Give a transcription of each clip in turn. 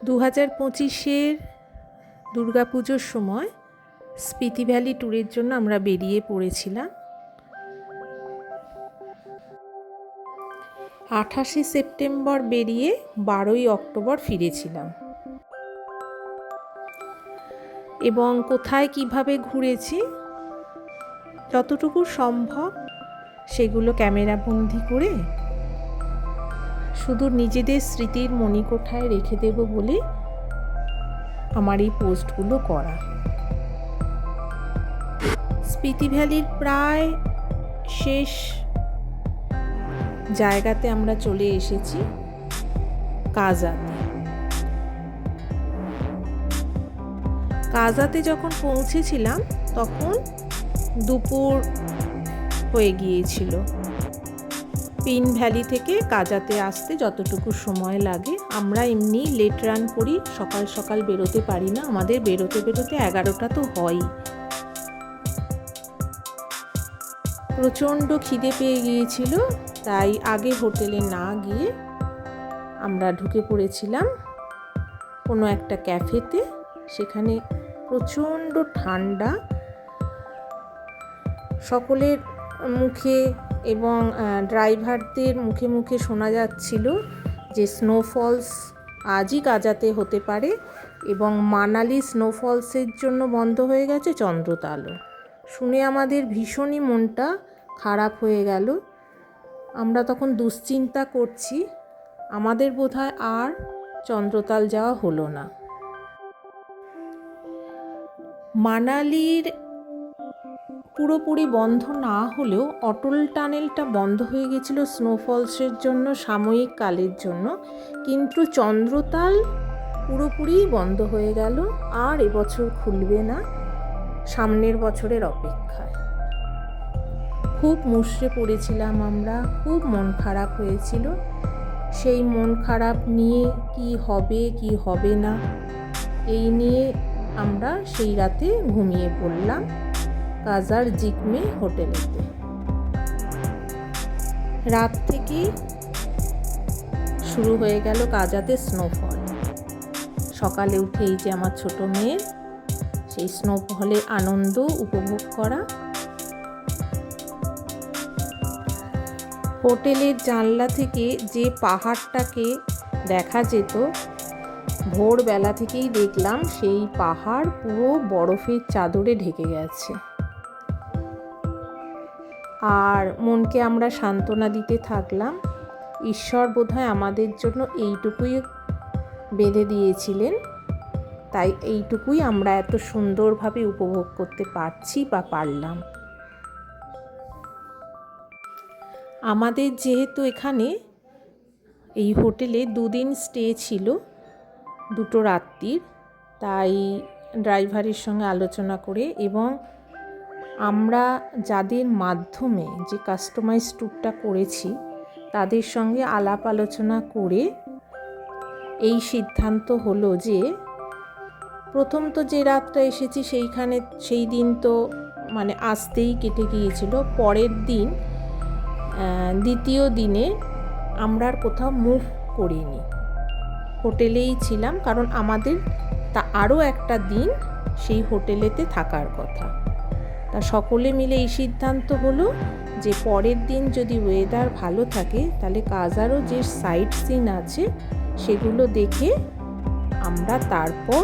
2025-এর দুর্গাপুজোর সময় স্পিতি ভ্যালি ট্যুরের জন্য আমরা বেরিয়ে পড়েছিলাম। 28শে সেপ্টেম্বর বেরিয়ে 12ই অক্টোবর ফিরেছিলাম। এবং কোথায় কিভাবে ঘুরেছি যতটুকু সম্ভব সেগুলো ক্যামেরাবন্দি করে শুধু নিজেদের স্মৃতির মণিকোঠায় রেখে দেব বলে আমার এই পোস্টগুলো করা। স্পিতি ভ্যালির প্রায় শেষ জায়গাতে আমরা চলে এসেছি, কাজাতে। কাজাতে যখন পৌঁছেছিলাম তখন দুপুর হয়ে গিয়েছিল। পিন ভ্যালি থেকে কাজাতে আসতে যতটুকু সময় লাগে, আমরা এমনি লেট রান করি, সকাল সকাল বেরোতে পারি না, আমাদের বেরোতে 11টা তো হয়ই। প্রচণ্ড খিদে পেয়ে গিয়েছিল, তাই আগে হোটেলে না গিয়ে আমরা ঢুকে পড়েছিলাম কোনো একটা ক্যাফেতে। সেখানে প্রচণ্ড ঠান্ডা, সকলের মুখে এবং ড্রাইভারদের মুখে মুখে শোনা যাচ্ছিল যে স্নোফলস আজই কাজাতে হতে পারে এবং মানালি স্নোফলসের জন্য বন্ধ হয়ে গেছে চন্দ্রতালও। শুনে আমাদের ভীষণই মনটা খারাপ হয়ে গেল। আমরা তখন দুশ্চিন্তা করছি আমাদের বোধহয় আর চন্দ্রতাল যাওয়া হলো না। মানালির পুরোপুরি বন্ধ না হলেও অটল টানেলটা বন্ধ হয়ে গেছিলো স্নোফলসের জন্য সাময়িক কালের জন্য, কিন্তু চন্দ্রতাল পুরোপুরি বন্ধ হয়ে গেল, আর এবছর খুলবে না, সামনের বছরের অপেক্ষায়। খুব মুষড়ে পড়েছিলাম আমরা, খুব মন খারাপ হয়েছিল। সেই মন খারাপ নিয়ে কি হবে কি হবে না এই নিয়ে আমরা সেই রাতে ঘুমিয়ে পড়লাম কাজার জিকমে হোটেলেতে। রাত থেকেই শুরু হয়ে গেল কাজাতে স্নোফল। সকালে উঠেই যে আমার ছোট মেয়ে সেই স্নোফলের আনন্দ উপভোগ করা। হোটেলের জানলা থেকে যে পাহাড়টাকে দেখা যেত, ভোরবেলা থেকেই দেখলাম সেই পাহাড় পুরো বরফের চাদরে ঢেকে গেছে। আর মনকে আমরা সান্ত্বনা দিতে থাকলাম, ঈশ্বর বোধহয় আমাদের জন্য এইটুকুই বেঁধে দিয়েছিলেন, তাই এইটুকুই আমরা এত সুন্দরভাবে উপভোগ করতে পারছি বা পারলাম। আমাদের যেহেতু এখানে এই হোটেলে 2 দিন স্টে ছিল, 2 রাত্রির, তাই ড্রাইভারের সঙ্গে আলোচনা করে এবং আমরা যাদের মাধ্যমে যে কাস্টমাইজ ট্যুরটা করেছি তাদের সঙ্গে আলাপ আলোচনা করে এই সিদ্ধান্ত হলো যে প্রথম তো যে রাতটা এসেছি সেই দিন তো মানে আসতেই কেটে গিয়েছিল। পরের দিন দ্বিতীয় দিনে আমরা আর কোথাও মুভ করিনি, হোটেলেই ছিলাম, কারণ আমাদের তা আরও একটা দিন সেই হোটেলেতে থাকার কথা। তা সকলে মিলে এই সিদ্ধান্ত হলো যে পরের দিন যদি ওয়েদার ভালো থাকে তাহলে কাজারও যে সাইট সিন আছে সেগুলো দেখে আমরা তারপর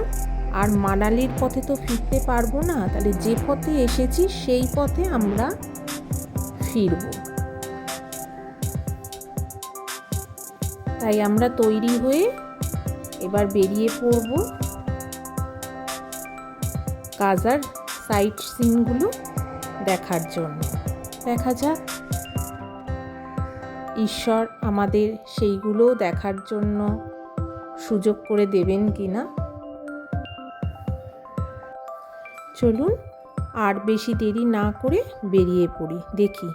আর মানালির পথে তো ফিরতে পারবো না, তাহলে যে পথে এসেছি সেই পথে আমরা ফিরব। তাই আমরা তৈরি হয়ে এবার বেরিয়ে পড়ব কাজার সাইট সিনগুলো দেখার জন্য। দেখা যাক ঈশ্বর আমাদের সেইগুলো দেখার জন্য সুযোগ করে দেবেন কিনা। চলুন আর বেশি দেরি না করে বেরিয়ে পড়ি, দেখি